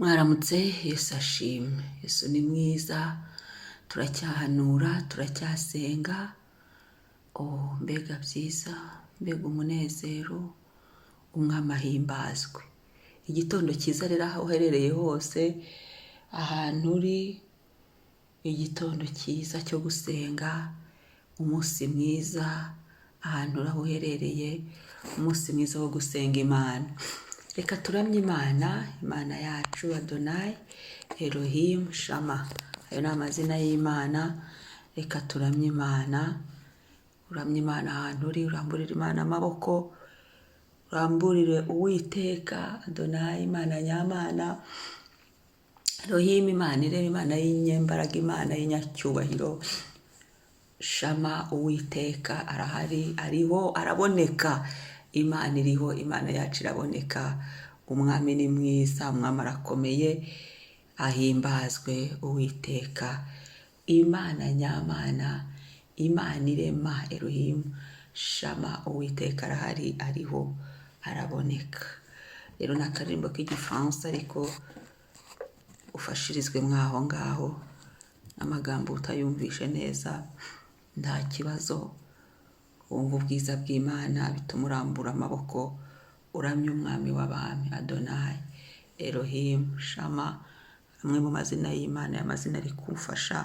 Mwaramutse, Yesu ashimwe. Yesu ni mwiza, turacyahanura, turacyasenga. Mbega byiza, mbega umunezero, umwami ahimbazwe. Igitondo cyiza rero aho uherereye hose, ahantu uri, igitondo cyiza cyo gusenga, umunsi mwiza, ahantu uri aho uherereye, umunsi mwiza wo gusenga Imana. Reka turamye Imana yacu, Adonai, Elohim, Shama. Ayo ni amazina y'Imana. Reka turamye Imana. Uramye Imana ahantu uri, uramburire Imana amaboko, uramburire Uwiteka, Adonai, Imana nyamana, Elohim, Imana ireba, Imana y'inyembaraga, Imana y'inyacyubahiro. Shama, Uwiteka arahari, ariho, araboneka. Imana iriho, Imana yacu iraboneka. Umwami ni mwiza, umwami arakomeye, ahimbazwe Uwiteka. Imana nyamana, Imana irema, Elohim, Shama, Uwiteka arahari, ariho, araboneka. Rero ni akaririmbo k'igifaransa ariko ufashirizwe mwaho ngaho, amagambo utayumvishe neza nta kibazo. Wumva ubwiza bw'Imana bituma urambura amaboko, uramye umwami w'abami, Adonai, Elohim, Shama, amwe mu mazina y'Imana, amazina ari kumfasha.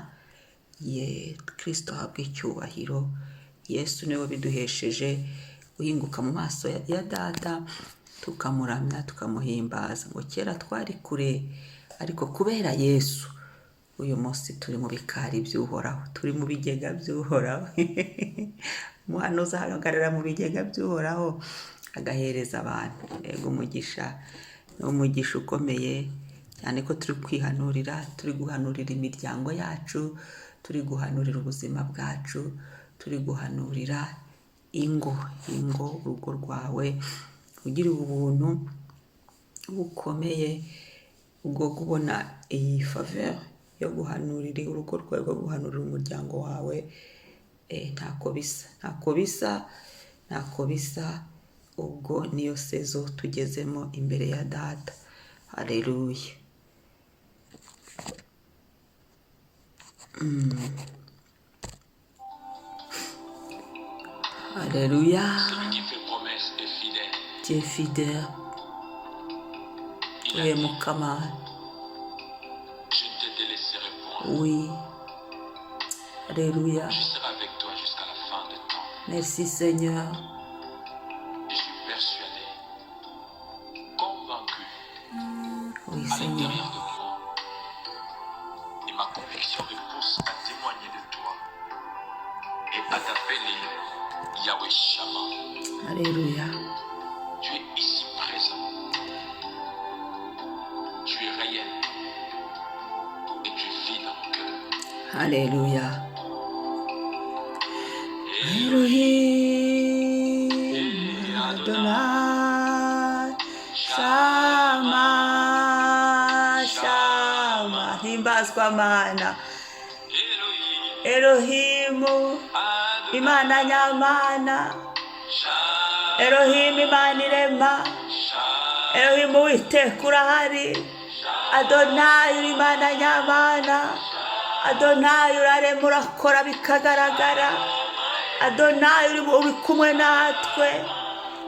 Kristo ahabwe icyubahiro. Yesu niwe wabiduhesheje guhinguka mu maso ya Data, tukamuramya, tukamuhimbaza. Ngo kera twari kure, ariko kubera Yesu uyu munsi turi mu bikari by'Uhoraho, turi mu bigega by'Uhoraho. Umuhanuzi ahagarara mu bigega by'Uhoraho agahereza abantu. Yego, umugisha ni umugisha ukomeye cyane ko turi kwihanurira, turi guhanurira imiryango yacu, turi guhanurira ubuzima bwacu, turi guhanurira ingo, urugo rwawe, ugiriwe ubuntu bukomeye ubwo kubona iyi faveur yo guhanurira urugo rwawe, rwo guhanurira umuryango wawe. Ntako bisa. Ubwo niyo sezo tugezemo imbere ya Data. Haleluya. Haleluya. Tu es fidèle. Tu es Mukama. Oui. Alléluia. Je serai avec toi jusqu'à la fin des temps. Merci Seigneur. Je suis persuadé, convaincu Oui à Seigneur. l'intérieur de moi. Et ma conviction me pousse à témoigner de toi et à t'appeler Yahweh Shammah. Alléluia. Tu es ici présent. Tu es réel et tu vis dans mon cœur. Alléluia. Elohim, Adonai, Shama, himbazwa Mana. Elohim, Elohimu, Imana nyamana. Elohim, Imana irema. Elohim, Uwiteka urahari. Adonai, uri Imana nyamana. Adonai, urarema, urakora bikagaragara. Adonai, uri kumwe natwe.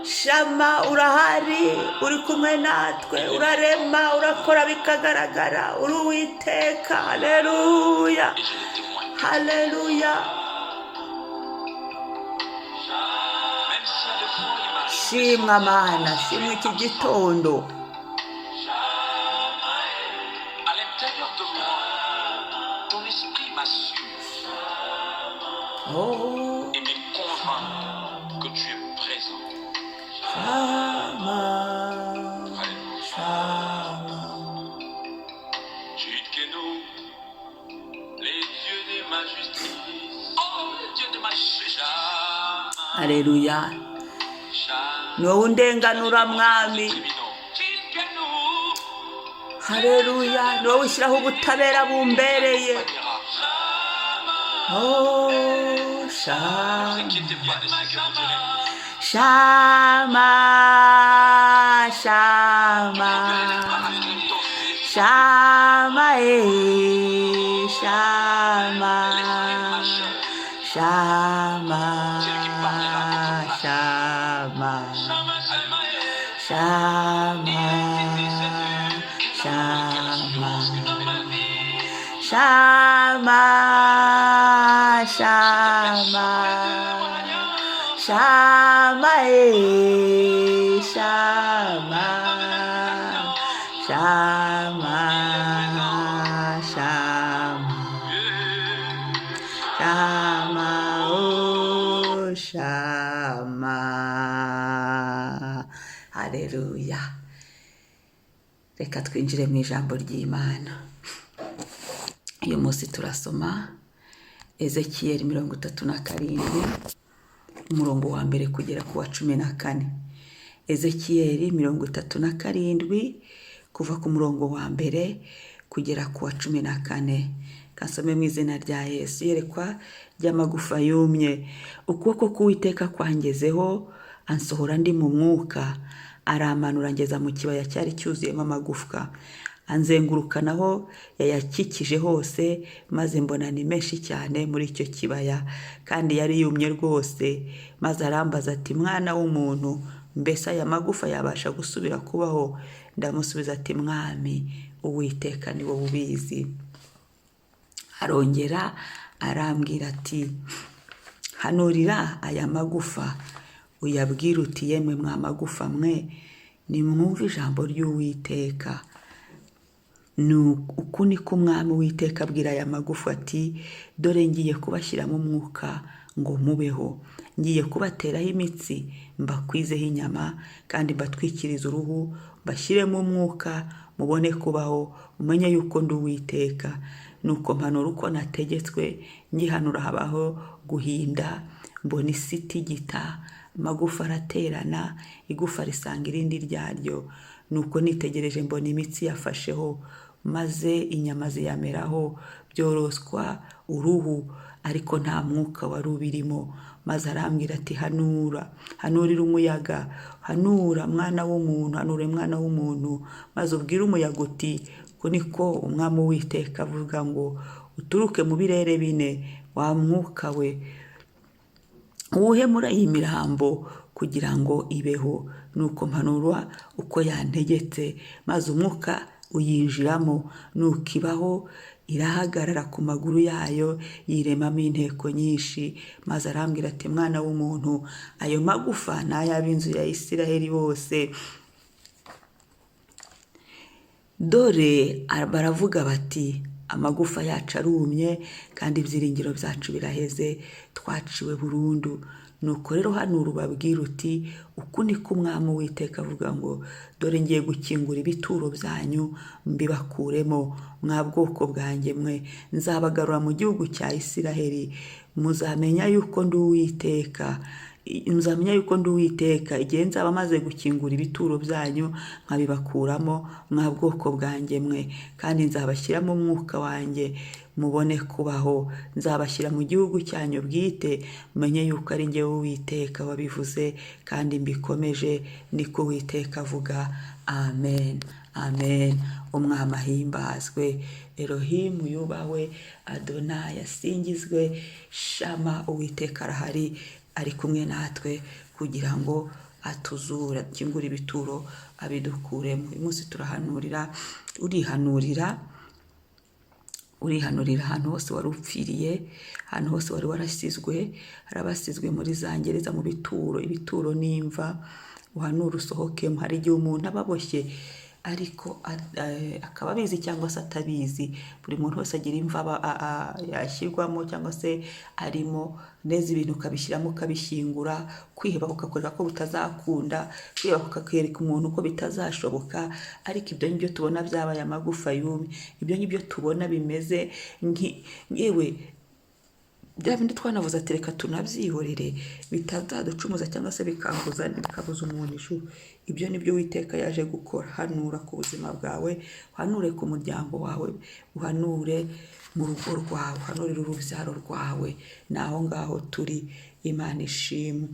Shama, urahari, uri kumwe natwe, urarema, urakora bikagaragara. Uri Uwiteka. Haleluya. et je le témoigne. Haleluya. Même si à deux fois il m'arrive Shimwa Mana, shimwa iki gitondo. à l'intérieur de moi, ton esprit m'assure Oh, et me convainc que tu es présent. Shama, Alléluia. Shama. Judkenu, les dieux de ma justice. Oh, Dieu de ma justice. Haleluya. Ni wowe undenganura mwami. Judkenu, Haleluya. Ni wowe ushyiraho ubutabera bumbereye. Oh, Shama. ne vous inquiétez pas de ce que vous donnez. Shama, Shama, Shama, Shama, Shama, Shama, Shama, Shama, Shama, Shama, Shama, Shama, Shama, Shama, Shama, oh Shama. Haleluya. Reka twinjire mu ijambo ry'Imana. Uyu munsi turasoma Ezekiyeli 37 umurongo wa mbere kugera ku wa 14. Ezekiyeli 37 kuva ku murongo wa mbere kugera ku wa 14. Kasome mu izina rya Yesu. Yerekwa ry'amagufa yumye. Ukuboko k'Uwiteka kwangezeho, ansohora ndi mu mwuka, aramanura ngeza mu kibaya cyari cyuzuyemo amagufwa. Anzengurukanaho yayakikije hose, maze mbona ni menshi cyane muri icyo kibaya, kandi yari yumye rwose. Maze arambaza ati, mwana w'umuntu, mbese aya magufa yabasha gusubira kubaho? Ndamusubiza ati, mwami, Uwiteka ni wowe ubizi. Arongera arambwira ati, hanurira aya magufa, uyabwire uti, yemwe mwa magufa mwe, nimwumve ijambo ry'Uwiteka. Uku niko umwami Uwiteka abwira aya magufa ati, dore ngiye kubashyiramo umwuka ngo mubeho, ngiye kubateraho imitsi, mbakwizeho inyama, kandi mbatwikirize uruhu, mbashyiremo umwuka, mubone kubaho, umenye yuko ndi Uwiteka. Nuko mpanura uko nategetswe, ngihanura habaho guhinda, mbona isi itigita, amagufa araterana, igufa risanga irindi ryaryo. Nuko nitegereje mbona imitsi yafasheho, maze inyama ziyameraho, byoroswa uruhu, ariko nta mwuka wari ubirimo. Maze arambwira ati, hanurira umuyaga, hanura mwana w'umuntu, hanure mwana w'umuntu, maze ubwire umuyaga uti, ko niko umwami Uwiteka avuga ngo, uturuke mu birere bine, wa mwuka we, uwuhemura iyi mirambo kugira ngo ibeho. Nuko mpanura uko yantegetse, maze umwuka uyinjiramo, nuko ibaho, irahagarara ku maguru yayo, yiremamo inteko nyinshi. Maze arambwira ati, mwana w'umuntu, ayo magufa ni ay'ab'inzu ya Isiraheli bose. Dore baravuga bati, amagufa yacu arumye, kandi ibyiringiro byacu biraheze, twaciwe burundu. Nuko rero hanura ubabwire uti, uku niko umwami Uwiteka avuga ngo, dore ngiye gukingura ibituro byanyu, mbibakuremo, mwa bwoko bwanjye mwe, nzabagarura mu gihugu cya Isiraheli. Muzamenya yuko ndi Uwiteka, igihe nzaba maze gukingura ibituro byanyu, nkabibakuramo, mwa bwoko bwanjye mwe, kandi nzabashyiramo umwuka wanjye, mubone kubaho. Nzabashyira mu gihugu cyanyu bwite, menye yuko ari njye Uwiteka wabivuze, kandi mbikomeje, niko Uwiteka avuga. Amen, amen. Umwami ahimbazwe, Elohimu yubahwe, Adonai asingizwe. Shama, Uwiteka arahari, ari kumwe natwe kugira ngo atuzure, akingure ibituro, abidukuremo. Uyu munsi turahanurira, urihanurira ahantu hose wari upfiriye, ahantu hose wari warasizwe, harabasizwe muri za gereza, mu ibituro n'imva. Uhanura usohokemo. Hari igihe umuntu aba aboshye ariko akaba abizi cyangwa se atabizi. Buri muntu wese agira imva yashyirwamo cyangwa se arimo, neza ibintu ukabishyiramo, ukabishyingura. Kwiheba kugakorera ko bitazakunda, kwiheba kukakwereka umuntu ko bitazashoboka. Ariko ibyo ngibyo tubona byabaye amagufa yumye, ibyo ngibyo tubona bimeze yewe bya bindi twanavuze ati, reka tunabyihorere, bitazaducumuza cyangwa se bikabuza umuntu ijuru. Ibyo nibyo Uwiteka yaje gukora. Hanura ku buzima bwawe, uhanure ku muryango wawe, uhanure mu rugo rwawe, uhanurire urubyaro rwawe. Naho ngaho turi, Imana ishimwe.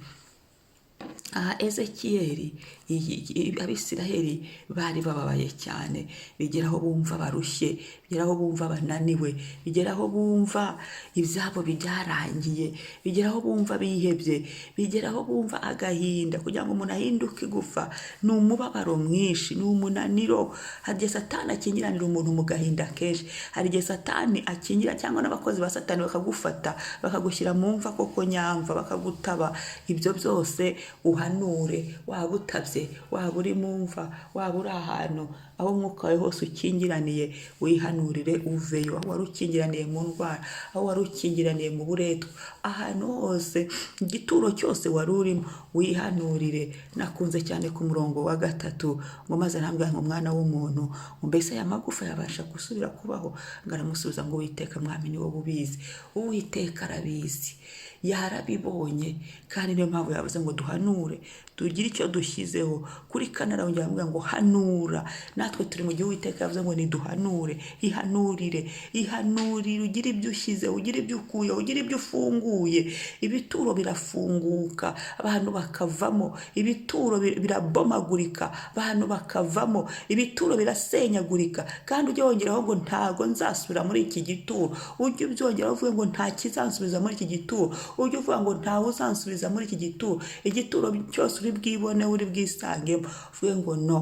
Ezekiyeli Abisiraheli bari bababaye cyane, bigera aho bumva barushye, bigera aho bumva bananiwe, bigera aho bumva ibyabo byarangiye, bigera aho bumva bihebye, bigera aho bumva agahinda. Kugira ngo umuntu ahinduke igufa ni umubabaro mwinshi, ni umunaniro. Hari igihe Satani akingiranira umuntu mu gahinda kenshi, hari igihe Satani akingira cyangwa n'abakozi ba Satani bakagufata bakagushyira mu mva koko nyamva, bakagutaba. Ibyo byose uhanure, waba utabye, waba uri mu mva, waba uri ahantu aho umwuka wawe hose ukingiraniye, wihanurire uveyo. Aho wari ukingiraniye mu ndwara, aho wari ukingiraniye mu buretwa, ahantu hose, igituro cyose wari urimo, wihanurire. Nakunze cyane ku murongo wa 3 ngo maze arambwira ngo mwana w'umuntu, mbese aya magufa yabasha gusubira kubaho? Ngaramusubiza ngo Uwiteka mwami ni wowe ubizi. Uwiteka arabizi, yarabibonye, kandi niyo mpamvu yavuze ngo duhanure, tugire icyo dushyizeho. Kuri Kanara arongera avuga ngo hanura. Natwe turi mu gihe Uwiteka yavuze ngo niduhanure. Ihanurire, ihanurire, ugire ibyo ushyizeho, ugire ibyo ukuye, ugire ibyo ufunguye. Ibituro birafunguka, abantu bakavamo. Ibituro birabomagurika, abantu bakavamo. Ibituro birasenyagurika, kandi ujye wongeraho ngo ntago nzasubira muri iki gituro. Ujye ubyongeraho uvuge ngo nta kizansubiza muri iki gituro. Ujye uvuga ngo ntawe uzansubiza muri iki gituro. Igituro cyose uri bwibone, uri bwisangemo, uvuge ngo no,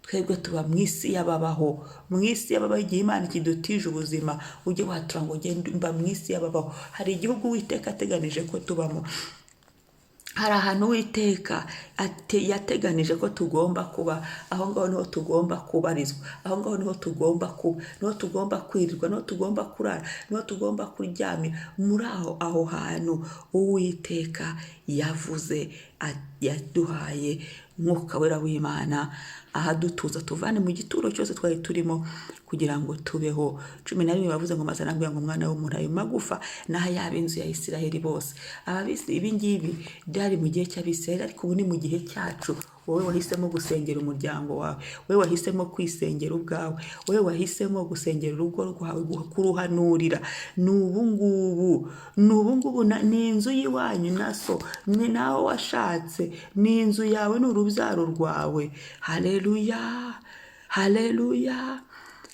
twebwe tuba mu isi y'ababaho. Mu isi y'ababaho igihe Imana ikidutije ubuzima, ujye watura ngo ngende mba mu isi y'ababaho. Hari igihugu Uwiteka ateganije ko tubamo, hari ahantu Uwiteka yateganije ko tugomba kuba. Aho ngaho niho tugomba kubarizwa, aho ngaho niho tugomba kuba, niho tugomba kwirirwa, niho tugomba kurara, niho tugomba kuryamira. Muri aho hantu Uwiteka yavuze, yaduhaye Mwuka Wera w'Imana ahadutuza, tuvane mu gituro cyose twari turimo kugira ngo tubeho. 11 bavuze ngo maze arambwira ngo mwana w'umuntu, ayo magufa naho yaba inzu ya Isiraheli bose. Ababisi ibi ngibi byari mu gihe cy'Abisiraheli, ariko ubu ni mu gihe cyacu. Wowe wahisemo gusengera umuryango wawe, wowe wahisemo kwisengera ubwawe, wowe wahisemo gusengera urugo rwawe, kuruhanurira. N'ubu ngubu ni inzu y'iwanyu naso, ni nawe washatse, ni inzu yawe, ni urubyaro rwawe. Haleluya, haleluya,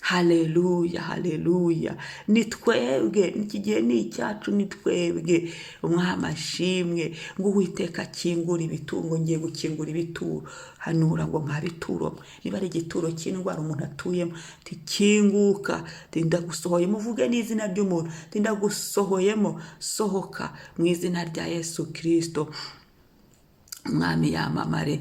haleluya, haleluya. Ni twebwe, iki gihe ni icyacu, ni twebwe. Umwami ashimwe ngo Uwiteka akingura ibituro. Ngiye gukingura ibituro. Hanura ngo nka bituro, niba ari igituro cy'indwara umuntu atuyemo, tikinguka, ndagusohoyemo. Uvuge n'izina ry'umuntu, ndagusohoyemo, sohoka mu izina rya Yesu Kristo. Umwami yamamare.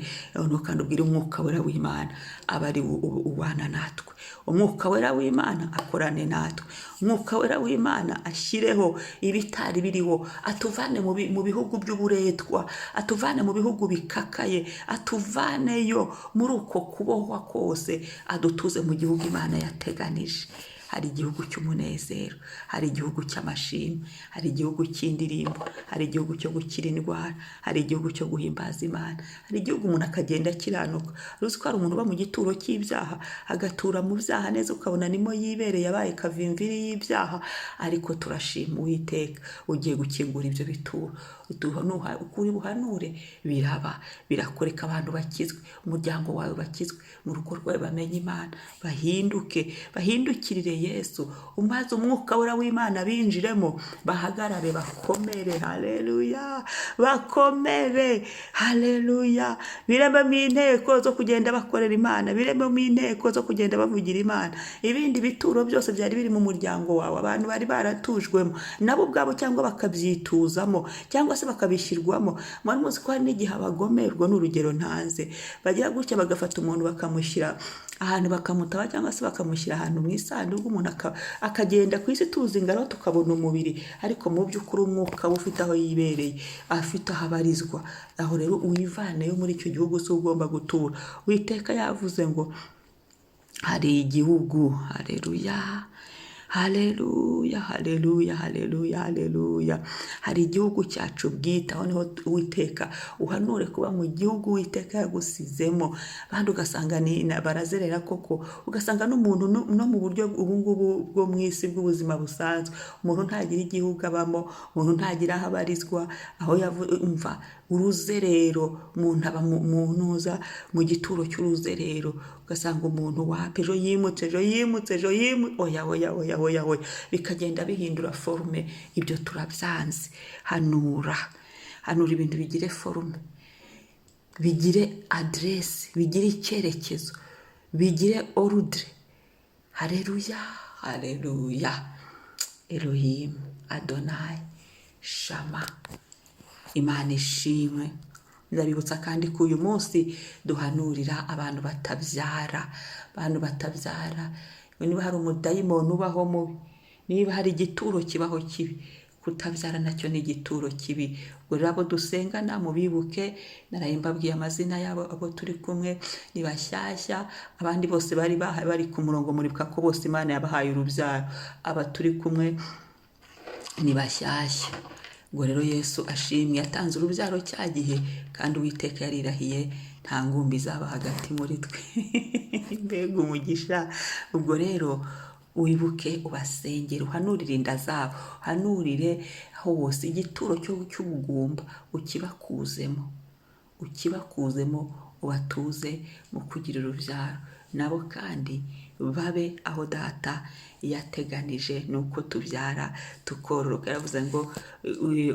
Kandi ubwire Umwuka Wera w'Imana aba ari ubana natwe. Umwuka Wera w'Imana akorane natwe. Umwuka Wera w'Imana ashyireho ibitari biriho, atuvane mu bihugu by'uburetwa, atuvane mu bihugu bikakaye, atuvaneyo muri uko kubohwa kose, adutuze mu gihugu Imana yateganije. Hari igihugu cy'umunezero, hari igihugu cy'amashimwe, hari igihugu cy'indirimbo, hari igihugu cyo gukira indwara, hari igihugu cyo guhimbaza Imana, hari igihugu umuntu akagenda akiranuka. Uzi ko hari umuntu uba mu gituro cy'ibyaha, agatura mu byaha neza, ukabona nimo yibereye, yabaye kavimviri y'ibyaha. Ariko turashima Uwiteka, ugiye gukingura ibyo bituro. Ukuri buhanure, biraba, birakoreka. Abantu bakizwe, umuryango wawe bakizwe, mu rugo rwawe bamenye Imana, bahinduke, bahindukirire Yesu. Umaze Umwuka Wera w'Imana binjiremo, bahagarare, bakomere. Haleluya, bakomere. Haleluya. Birememo inteko zo kugenda bakorera Imana, birememo inteko zo kugenda bavugira Imana. Ibindi bituro byose byari biri mu muryango wawe, abantu bari baratujwemo nabo ubwabo, cyangwa bakabyituzamo, cyangwa se bakabishyirwamo. Mwari muzi ko hari n'igihe abagomerwa, n'urugero ntanze, bagira gutya bagafata umuntu bakamushyira ahantu, bakamutaba, cyangwa se bakamushyira ahantu mu isanduku, umuntu akagenda ku isi tuzi ingaro tukabona umubiri, ariko mu by'ukuri umwuka we ufite aho yibereye, afite aho abarizwa. Aho rero uyivaneyo muri icyo gihugu si ugomba gutura. Uwiteka yavuze ngo hari igihugu. Haleluya, haleluya, haleluya, haleluya, haleluya. Hari igihugu cyacu bwite. Aho niho Uwiteka uhanure kuba mu gihugu Uwiteka yagusizemo. Abandi ugasanga barazerera koko, ugasanga n'umuntu no mu buryo ubu ngubu bwo mu isi bw'ubuzima busanzwe, umuntu ntagira igihugu abamo, umuntu ntagira aho abarizwa, aho umva uruzerero, umuntu aba mu ntuza mu gituro cy'uruzerero, ugasanga umuntu wapi ejo yimutse oya, bikagenda bihindura forume. Ibyo turabyanze. Hanura ibintu bigire forume, bigire aderesi, bigire icyerekezo, bigire orudire. Haleluya. Elohim Adonai Shama. Imana ishimwe. Ndabibutsa kandi ko uyu munsi duhanurira abantu batabyara. Niba hari umudayimoni ubaho mubi, niba hari igituro kibaho kibi, kutabyara nacyo ni igituro kibi. Ubwo rero abo dusengana mubibuke, naraye mbabwiye amazina yabo, abo turi kumwe ni bashyashya, abandi bose bari ku murongo, muribuka ko bose Imana yabahaye urubyaro. Aba turi kumwe ni bashyashya. Ubwo rero Yesu ashimwe, yatanze urubyaro cya gihe, kandi Uwiteka yarirahiye nta ngumbi zaba hagati muri twe. Mbega umugisha. Ubwo rero wibuke ubasengere, uhanurire inda zabo, uhanurire hose. Igituro cy'ubugumba ukibakuzemo, ubatuze mu kugira urubyaro. Nabo kandi babe aho Data yateganije, nuko tubyara tukororoka. Yaravuze ngo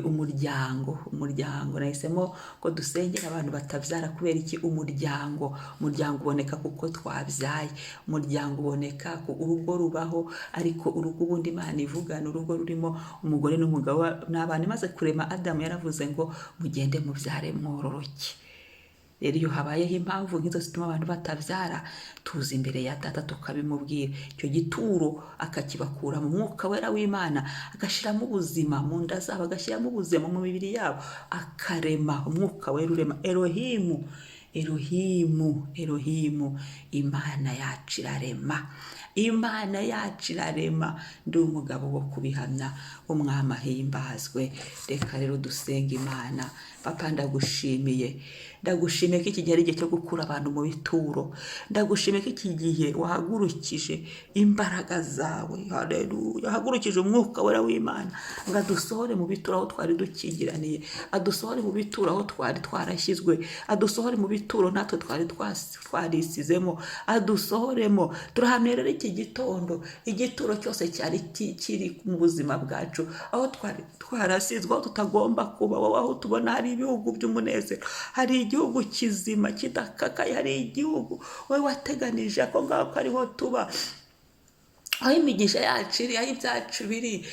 umuryango. Nahisemo ko dusengera abantu batabyara. Kubera iki? Umuryango uboneka kuko twabyaye. Umuryango uboneka, urugo rubaho, ariko urugo ubundi Imana ivuga ni urugo rurimo umugore n'umugabo n'abana. Imaze kurema Adamu yaravuze ngo mugende mubyare mwororoke. Rero iyo habayeho impamvu nk'izo zituma abantu batabyara, tuza imbere ya Data tukabimubwira. Icyo gituro akakibakura mu mwuka wera w'Imana, agashyiramo ubuzima mu nda zabo, agashyiramo ubuzima mu mibiri yabo, akarema. Umwuka wera urema. Elohimu, Imana yacu irarema. Ndi umugabo wo kubihamya, umwami ahimbazwe. Reka rero dusenga Imana. Papa, ndagushimiye ko iki gihe ari igihe cyo gukura abantu mu bituro. Ndagushimiye ko iki gihe wahagurukije imbaraga zawe. Haleluya. Wahagurukije umwuka wera w'Imana ngo adusohore mu bituro aho twari dukingiraniye, adusohore mu bituro aho twari twarashyizwe, adusohore mu bituro natwe twari twarisizemo, adusohoremo. Turahamya rero iki gitondo, igituro cyose cyari kiri mu buzima bwacu, aho twari twarasizwe, aho tutagomba kuba, aho tubona hari ibihugu by'umunezero, hari igihugu kizima kidakakaye, hari igihugu wowe wateganije ako ngako ariho tuba, aho imigisha yacu iri, aho ibyacu biri.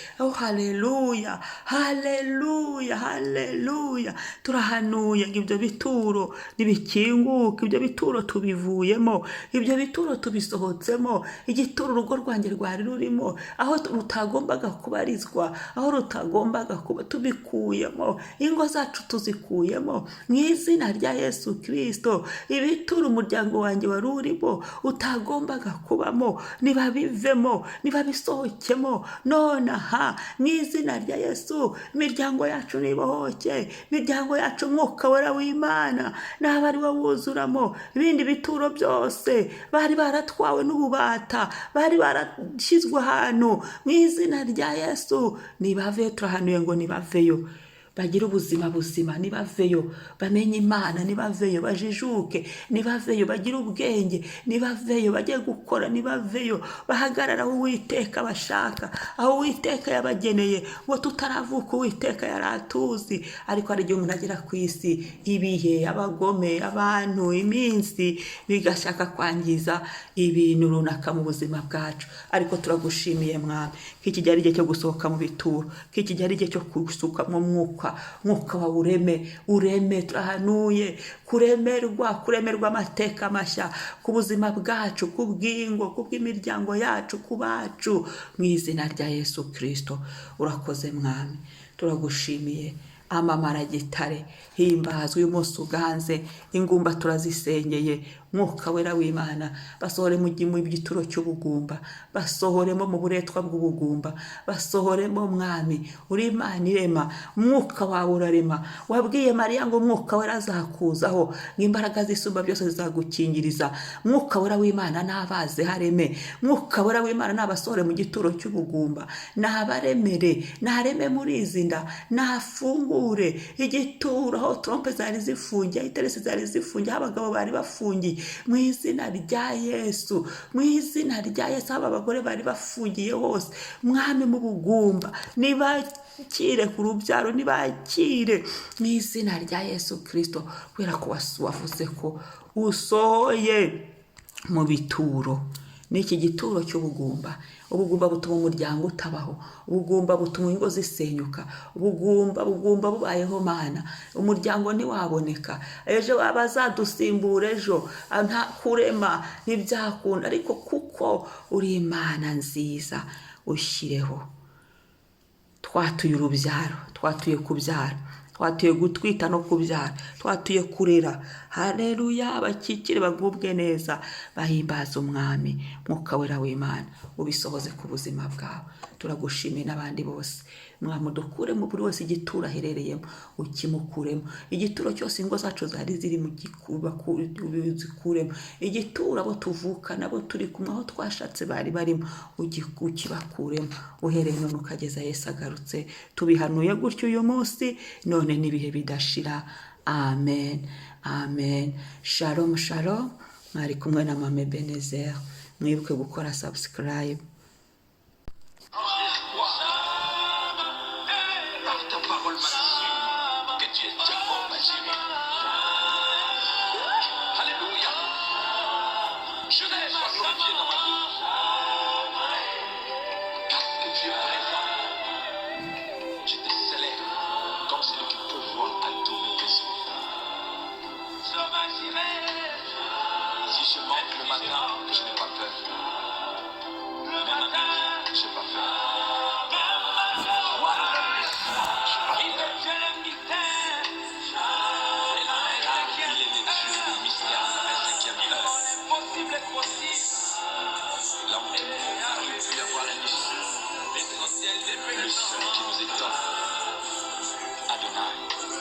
Haleluya. Turahanuye ngo ibyo bituro nibikinguke, ibyo bituro tubivuyemo, ibyo bituro tubisohotsemo. Igituro urugo rwanjye rwari rurimo, aho rutagombaga kubarizwa, aho rutagombaga kuba, tubikuyemo. Ingo zacu tuzikuyemo mu izina rya Yesu Kristo. Ibituro umuryango wanjye wari urimo utagombaga kubamo, niba bivemo, niba bisohokemo nonaha mu izina rya Yesu. Imiryango yacu nibohoke, imiryango yacu umwuka wera w'Imana naba ari wo wuzuramo. Ibindi bituro byose bari baratwawe n'ububata, bari barashyizwe ahantu, mu izina rya Yesu nibaveyo. Turahanuye ngo nibaveyo, bagire ubuzima buzima, nibaveyo, bamenye Imana, nibaveyo, bajijuke, nibaveyo, bagire ubwenge, nibaveyo, bajye gukora, nibaveyo, bahagarara aho Uwiteka bashaka, aho Uwiteka yabageneye. Ngo tutaravuka Uwiteka yari atuzi, ariko hari igihe umuntu agera ku isi, ibihe, abagome, abantu, iminsi bigashaka kwangiza ibintu runaka mu buzima bwacu. Ariko turagushimiye Mwami ko iki gihe ari igihe cyo gusohoka mu bituro, ko iki gihe ari igihe cyo gusuka mu mwuka wawe. Ureme. Turahanuye kuremerwa amateka mashya ku buzima bwacu, ku bw'ingo, ku bw'imiryango yacu, ku bacu, mu izina rya Yesu Kristo. Urakoze Mwami, turagushimiye. Amamara gitare himbazwe, uyu munsi uganze, ingumba turazisengeye, mwuka wera w'Imana basohore mu gituro cy'ubugumba, basohoremo mu buretwa bw'ubugumba, basohoremo mwami uri Imana irema, umwuka wawe urarema. Wabwiye Mariya ngo umwuka wera azakuzaho, imbaraga z'isumba byose zizagukingiriza. Mwuka wera w'Imana nabaze hareme, mwuka wera w'Imana nabasohore mu gituro cy'ubugumba, nabaremere, nareme muri izi nda, nafungure igituro aho trompe zari zifungiye, iteresi zari zifungiye, abagabo bari bafungiye, mu izina rya Yesu, mu izina rya Yesu. Aba bagore bari bafungiye hose mwami mu bugumba, nibakire ku rubyaro, nibakire mu izina rya Yesu Kristo, kubera ko wavuze ko usohoye mu bituro. N'iki gituro cy'ubugumba, ubugumba butuma umuryango utabaho, ubugumba butuma ingo zisenyuka, ubugumba bubayeho Mana, umuryango ntiwaboneka, ejo abazadusimbura ejo nta kurema ntibyakunda, ariko kuko uri Imana nziza ushyireho. Twatuye urubyaro, twatuye kubyara, twatuye gutwita no kubyara, twatuye kurera. Haleluya. Abakikire bagubwe neza, bahimbaza umwami. Mwuka wera w'Imana ubisohoze ku buzima bwawe. Turagushimiye n'abandi bose mwami, udukuremo buri wese igituro aherereyemo, ukimukuremo igituro cyose ingo zacu zari ziri mu gikuba, zikuremo igituro abo tuvukana, abo turi kumwe, aho twashatse bari barimo, ukibakuremo uhereye none ukageza Yesu agarutse. Tubihanuye gutyo uyu munsi, none n'ibihe bidashira. Amen, amen. Shalom, shalom. Mwari kumwe na Mama Ebenezer. Mwibuke gukora subscribe. Si je manque le matin, je n'ai pas peur. Même à midi, je n'ai pas peur. Là où il peut y avoir un issue, le seul qui nous étonne, Adonai.